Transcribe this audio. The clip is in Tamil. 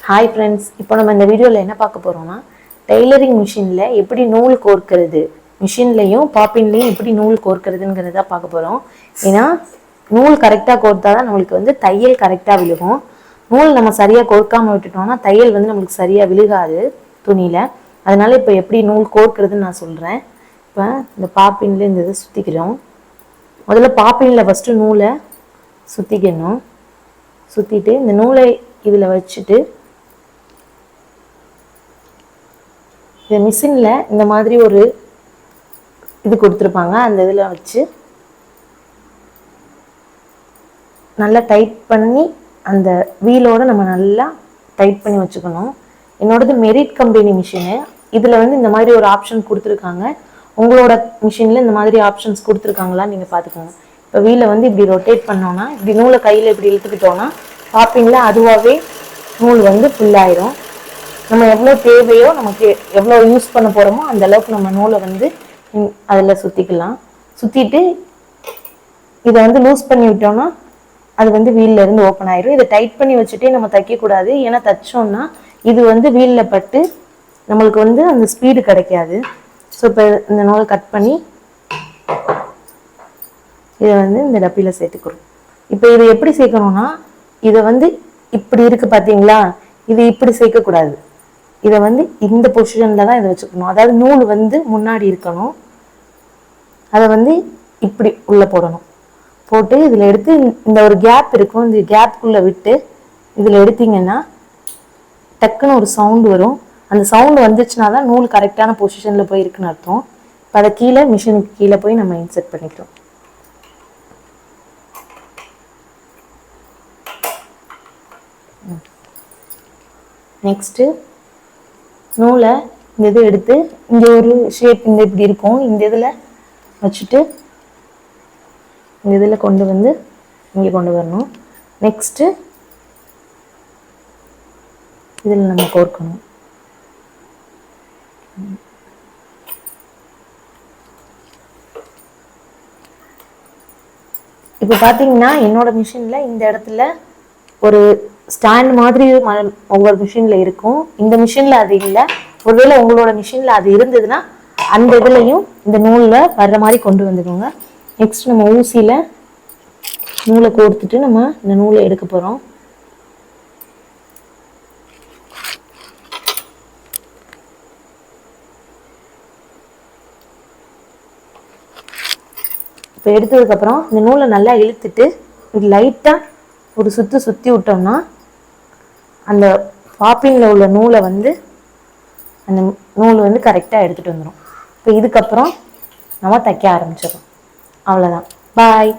ஹாய் ஃப்ரெண்ட்ஸ், இப்போ நம்ம இந்த வீடியோவில் என்ன பார்க்க போகிறோம்னா டெய்லரிங் மிஷினில் எப்படி நூல் கோர்க்கிறது, மிஷின்லையும் பாப்பின்லையும் எப்படி நூல் கோர்க்கிறதுங்கிறத பார்க்க போகிறோம். ஏன்னா நூல் கரெக்டாக கோர்த்தா தான் நம்மளுக்கு தையல் கரெக்டாக விழுகும். நூல் நம்ம சரியாக கோர்க்காமல் விட்டுட்டோம்னா தையல் நம்மளுக்கு சரியாக விழுகாது துணியில். அதனால இப்போ எப்படி நூல் கோர்க்கிறதுன்னு நான் சொல்கிறேன். இப்போ இந்த பாப்பின்ல இந்த இதை சுற்றிக்கிறோம். முதல்ல பாப்பினில் ஃபஸ்ட்டு நூலை சுற்றிக்கணும். சுற்றிட்டு இந்த நூலை இதில் வச்சுட்டு இந்த மிஷினில் இந்த மாதிரி ஒரு இது கொடுத்துருப்பாங்க. அந்த இதில் வச்சு நல்லா டைட் பண்ணி அந்த வீலோடு நம்ம நல்லா டைட் பண்ணி வச்சுக்கணும். என்னோடது மெரிட் கம்பெனி மிஷினு. இதில் இந்த மாதிரி ஒரு ஆப்ஷன் கொடுத்துருக்காங்க. உங்களோட மிஷினில் இந்த மாதிரி ஆப்ஷன்ஸ் கொடுத்துருக்காங்களான்னு நீங்கள் பார்த்துக்கோங்க. இப்போ வீலை இப்படி ரொட்டேட் பண்ணோன்னா, இப்படி நூலை கையில் இப்படி இழுத்துக்கிட்டோன்னா பார்ப்பீங்களா, அதுவாகவே நூல் ஃபுல்லாயிரும். நம்ம எவ்வளோ தேவையோ, நமக்கு எவ்வளோ யூஸ் பண்ண போகிறோமோ அந்த அளவுக்கு நம்ம நூலை அதில் சுற்றிக்கலாம். சுற்றிட்டு இதை லூஸ் பண்ணி விட்டோம்னா அது வீல்ல இருந்து ஓப்பன் ஆயிரும். இதை டைட் பண்ணி வச்சுட்டே நம்ம தைக்கக்கூடாது. ஏன்னா தைச்சோம்னா இது வீலில் பட்டு நம்மளுக்கு அந்த ஸ்பீடு கிடைக்காது. ஸோ இப்போ இந்த நூலை கட் பண்ணி இதை இந்த டப்பியில் சேர்த்துக்கிறோம். இப்போ இதை எப்படி சேர்க்கணும்னா, இதை இப்படி இருக்கு பார்த்தீங்களா, இது இப்படி சேர்க்கக்கூடாது. இதை இந்த பொசிஷனில் தான் இதை வச்சுக்கணும். அதாவது நூல் முன்னாடி இருக்கணும். அதை இப்படி உள்ளே போடணும். போட்டு இதில் எடுத்து இந்த ஒரு கேப் இருக்கும், இந்த கேப்புக்குள்ளே விட்டு இதில் எடுத்தீங்கன்னா டக்குன்னு ஒரு சவுண்டு வரும். அந்த சவுண்டு வந்துச்சுன்னா தான் நூல் கரெக்டான பொசிஷனில் போய் இருக்குன்னு அர்த்தம். இப்போ அதை கீழே மிஷினுக்கு கீழே போய் நம்ம இன்செர்ட் பண்ணிக்கிறோம். நெக்ஸ்ட்டு நூலை இந்த இது எடுத்து இங்கே ஒரு ஷேப் இப்படி இருக்கும், இந்த இதில் வச்சுட்டு இந்த இதில் கொண்டு இங்கே கொண்டு வரணும். நெக்ஸ்ட்டு இதில் நம்ம கோர்க்கணும். இப்போ பார்த்தீங்கன்னா என்னோட மிஷினில் இந்த இடத்துல ஒரு ஸ்டாண்ட் மாதிரி ஒவ்வொரு மிஷினில் இருக்கும். இந்த மிஷினில் அது இல்லை. ஒருவேளை உங்களோட மிஷினில் அது இருந்ததுன்னா அந்த இதுலையும் இந்த நூலில் வர்ற மாதிரி கொண்டு வந்துடுவோங்க. நெக்ஸ்ட் நம்ம ஊசியில் நூலை கோர்த்துட்டு நம்ம இந்த நூலை எடுக்க போகிறோம். இப்போ எடுத்ததுக்கப்புறம் இந்த நூலை நல்லா இழுத்துட்டு இது லைட்டாக ஒரு சுற்றி விட்டோம்னா அந்த பாப்பிங்கில் உள்ள நூலை அந்த நூல் கரெக்டாக எடுத்துகிட்டு வந்துடும். இப்போ இதுக்கப்புறம் நம்ம தைக்க ஆரம்பிச்சிடலாம். அவ்வளோதான். பாய்.